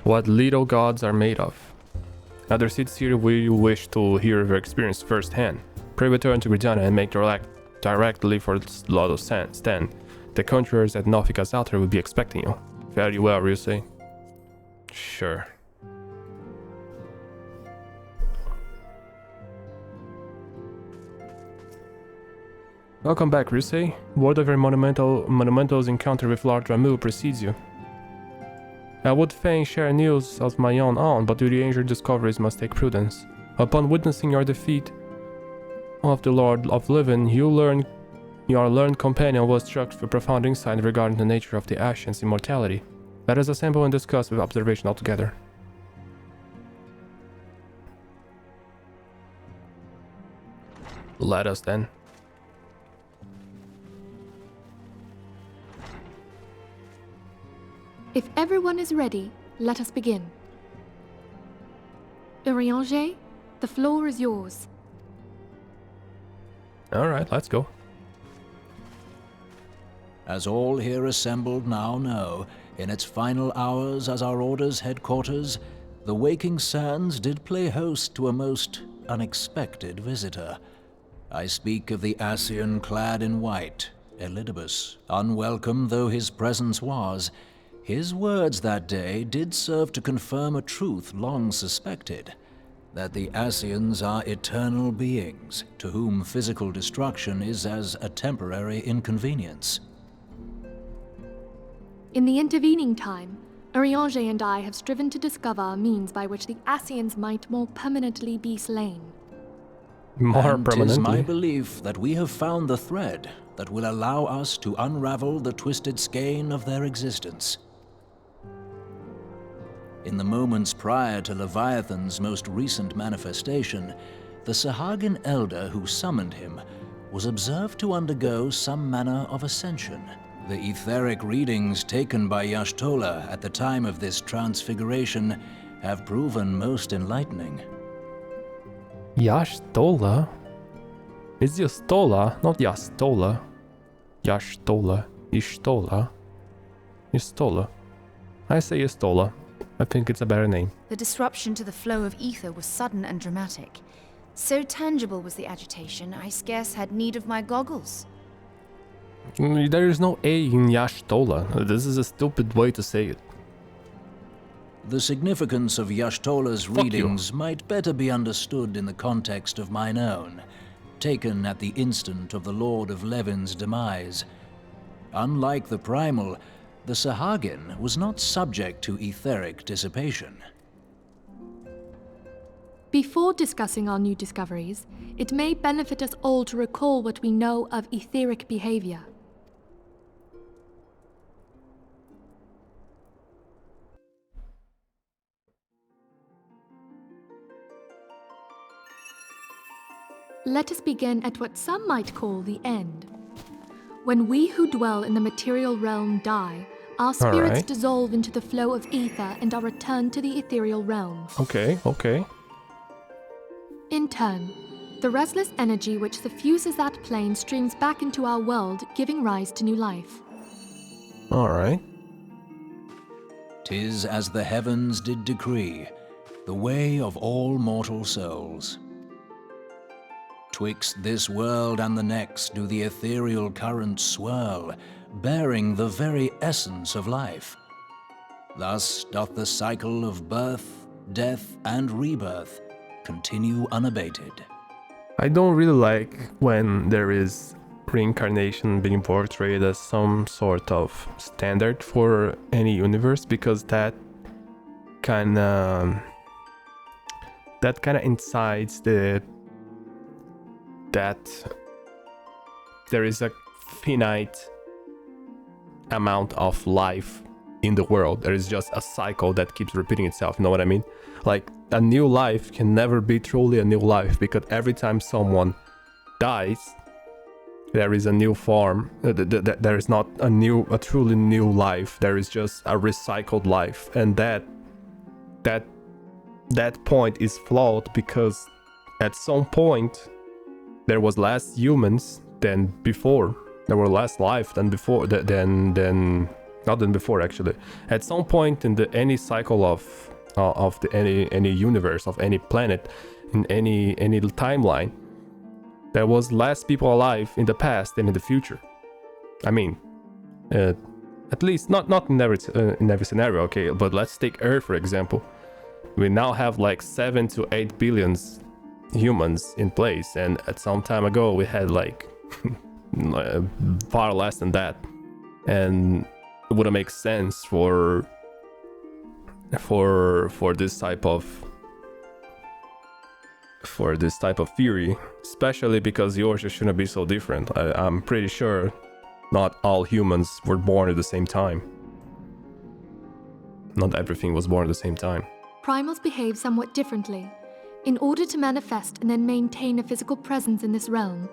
What little gods are made of. Other cities here we wish to hear their experience firsthand. Pray return to Gridana and make directly for Lodo Stand. The conquerors at Nofika's altar will be expecting you. Very well, Ryusei. Sure. Welcome back, Ryusei. Word of your monumental's encounter with Lord Ramuh precedes you. I would fain share news of my own, but due to ancient discoveries must take prudence. Upon witnessing your defeat of the Lord of Livin, your learned companion was struck with profound insight regarding the nature of the Ascians' immortality. Let us assemble and discuss with observation altogether. Let us then. If everyone is ready, let us begin. Urianger, the floor is yours. Alright, let's go. As all here assembled now know, in its final hours as our Order's headquarters, the Waking Sands did play host to a most unexpected visitor. I speak of the Ascian clad in white, Elidibus. Unwelcome though his presence was, his words that day did serve to confirm a truth long suspected, that the Ascians are eternal beings, to whom physical destruction is as a temporary inconvenience. In the intervening time, Urianger and I have striven to discover a means by which the Ascians might more permanently be slain. More and permanently. 'Tis my belief that we have found the thread that will allow us to unravel the twisted skein of their existence. In the moments prior to Leviathan's most recent manifestation, the Sahagin elder who summoned him was observed to undergo some manner of ascension. The etheric readings taken by Y'shtola at the time of this transfiguration have proven most enlightening. Y'shtola? It's Y'shtola, not Y'shtola. Y'shtola. Y'shtola. Y'shtola. I say Y'shtola. I think it's a better name. The disruption to the flow of ether was sudden and dramatic. So tangible was the agitation, I scarce had need of my goggles. There is no A in Y'shtola. This is a stupid way to say it. The significance of Y'shtola's readings might better be understood in the context of mine own, taken at the instant of the Lord of Levin's demise. Unlike the Primal, the Sahagin was not subject to etheric dissipation. Before discussing our new discoveries, it may benefit us all to recall what we know of etheric behavior. Let us begin at what some might call the end. When we who dwell in the material realm die, our spirits Alright. dissolve into the flow of ether and are returned to the ethereal realm. Okay. In turn, the restless energy which suffuses that plane streams back into our world, giving rise to new life. Alright. 'Tis as the heavens did decree, the way of all mortal souls. Twixt this world and the next do the ethereal currents swirl, bearing the very essence of life. Thus doth the cycle of birth, death, and rebirth continue unabated. I don't really like when there is reincarnation being portrayed as some sort of standard for any universe, because that kind of incites that there is a finite amount of life in the world. There is just a cycle that keeps repeating itself, you know what I mean? Like, a new life can never be truly a new life, because every time someone dies, there is a new form. There is not a truly new life. There is just a recycled life, and that point is flawed, because at some point there was less humans than before. There were less life than before. Than Not than before, actually. At some point in any cycle of any universe, of any planet, in any timeline, there was less people alive in the past than in the future. I mean, at least not in every scenario, okay. But let's take Earth for example. We now have like 7 to 8 billion humans in place, and at some time ago we had like far less than that, and it wouldn't make sense for this type of theory, especially because yours just shouldn't be so different. I'm pretty sure not all humans were born at the same time. Not everything was born at the same time. Primals behave somewhat differently. In order to manifest and then maintain a physical presence in this realm,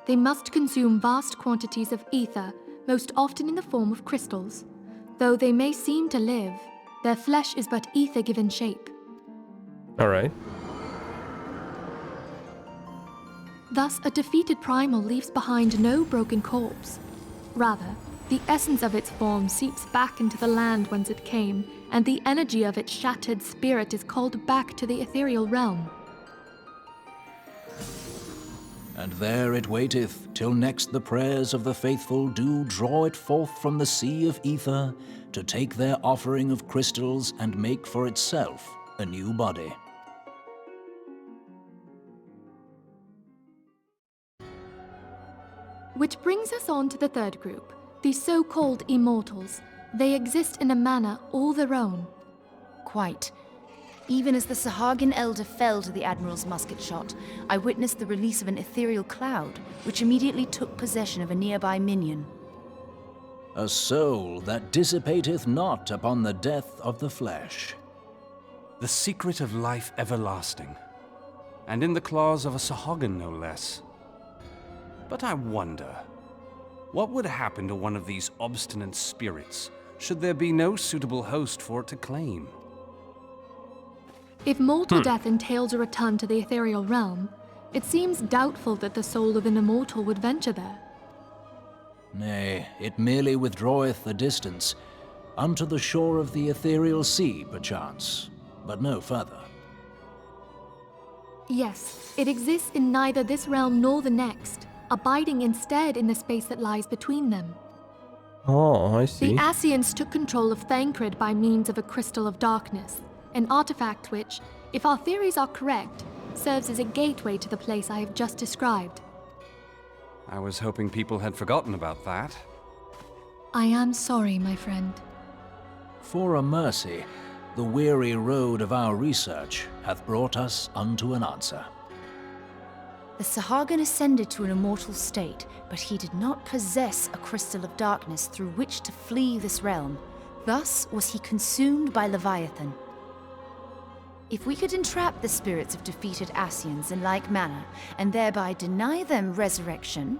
they must consume vast quantities of ether, most often in the form of crystals. Though they may seem to live, their flesh is but ether given shape. Alright. Thus, a defeated primal leaves behind no broken corpse. Rather, the essence of its form seeps back into the land whence it came, and the energy of its shattered spirit is called back to the ethereal realm. And there it waiteth, till next the prayers of the faithful do draw it forth from the sea of ether, to take their offering of crystals and make for itself a new body. Which brings us on to the third group, the so-called immortals. They exist in a manner all their own. Quite. Even as the Sahagin Elder fell to the Admiral's musket shot, I witnessed the release of an ethereal cloud, which immediately took possession of a nearby minion. A soul that dissipateth not upon the death of the flesh. The secret of life everlasting, and in the claws of a Sahagin no less. But I wonder, what would happen to one of these obstinate spirits, should there be no suitable host for it to claim? If mortal death entails a return to the ethereal realm, it seems doubtful that the soul of an immortal would venture there. Nay, it merely withdraweth a distance, unto the shore of the ethereal sea, perchance, but no further. Yes, it exists in neither this realm nor the next, abiding instead in the space that lies between them. Oh, I see. The Ascians took control of Thancred by means of a crystal of darkness, an artifact which, if our theories are correct, serves as a gateway to the place I have just described. I was hoping people had forgotten about that. I am sorry, my friend. For a mercy, the weary road of our research hath brought us unto an answer. The Sahagin ascended to an immortal state, but he did not possess a crystal of darkness through which to flee this realm. Thus was he consumed by Leviathan. If we could entrap the spirits of defeated Ascians in like manner, and thereby deny them resurrection...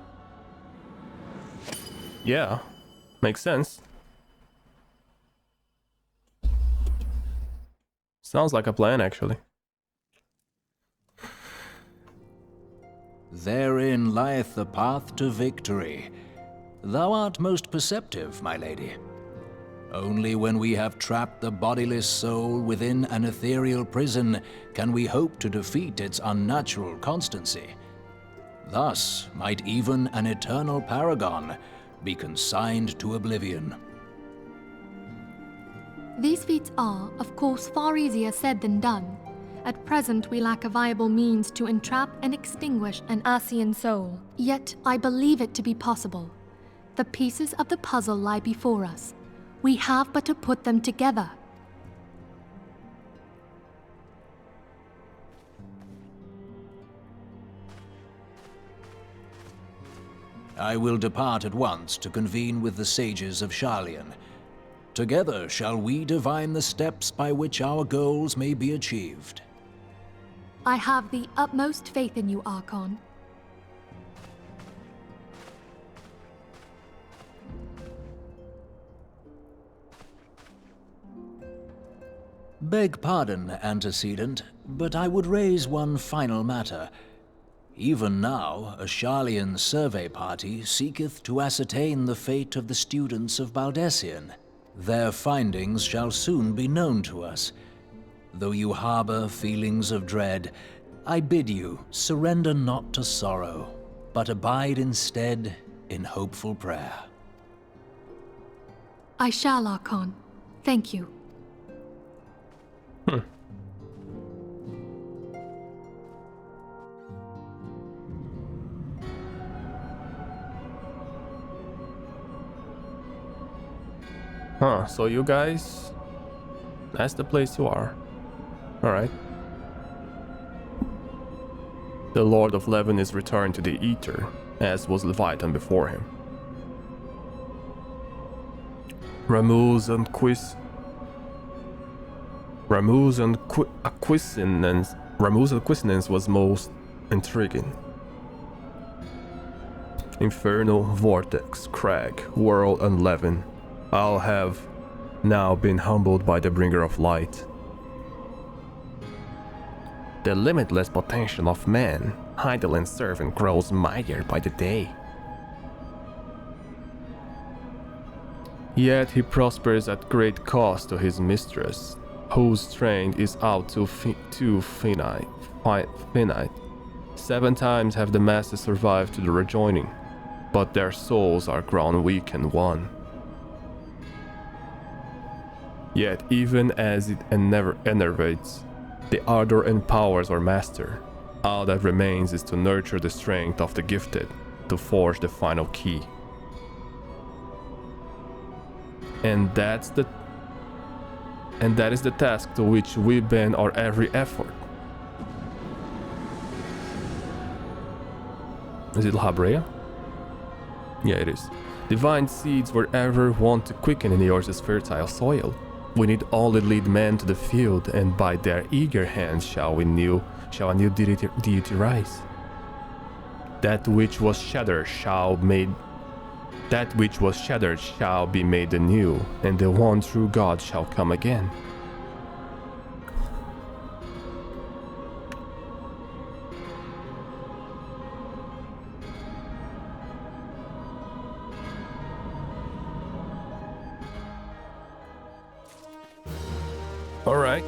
Yeah, makes sense. Sounds like a plan, actually. Therein lieth the path to victory. Thou art most perceptive, my lady. Only when we have trapped the bodiless soul within an ethereal prison can we hope to defeat its unnatural constancy. Thus might even an eternal paragon be consigned to oblivion. These feats are, of course, far easier said than done. At present, we lack a viable means to entrap and extinguish an Ascian soul. Yet, I believe it to be possible. The pieces of the puzzle lie before us. We have but to put them together. I will depart at once to convene with the sages of Sharlayan. Together shall we divine the steps by which our goals may be achieved. I have the utmost faith in you, Archon. Beg pardon, antecedent, but I would raise one final matter. Even now, a Sharlayan survey party seeketh to ascertain the fate of the students of Baldesion. Their findings shall soon be known to us. Though you harbor feelings of dread, I bid you surrender not to sorrow, but abide instead in hopeful prayer. I shall, Archon. Thank you. Huh, so you guys... That's the place you are. Alright. The Lord of Levin is returned to the Ether, as was Leviathan before him. Ramuz and Aquiescence was most intriguing. Infernal, Vortex, Crag, World, and Levin all have now been humbled by the Bringer of Light. The limitless potential of man, idle and servant, grows mightier by the day. Yet he prospers at great cost to his mistress, whose strength is out too finite. 7 times have the masses survived to the rejoining, but their souls are grown weak and wan. Yet even as it never enervates, the ardor empowers our master. All that remains is to nurture the strength of the gifted, to forge the final key. And that is the task to which we bend our every effort. Is it Habrea? Yeah, it is. Divine seeds wherever want to quicken in yours' fertile soil. We need only lead men to the field, and by their eager hands shall a new deity rise. That which was shattered shall be made anew, and the one true God shall come again. All right.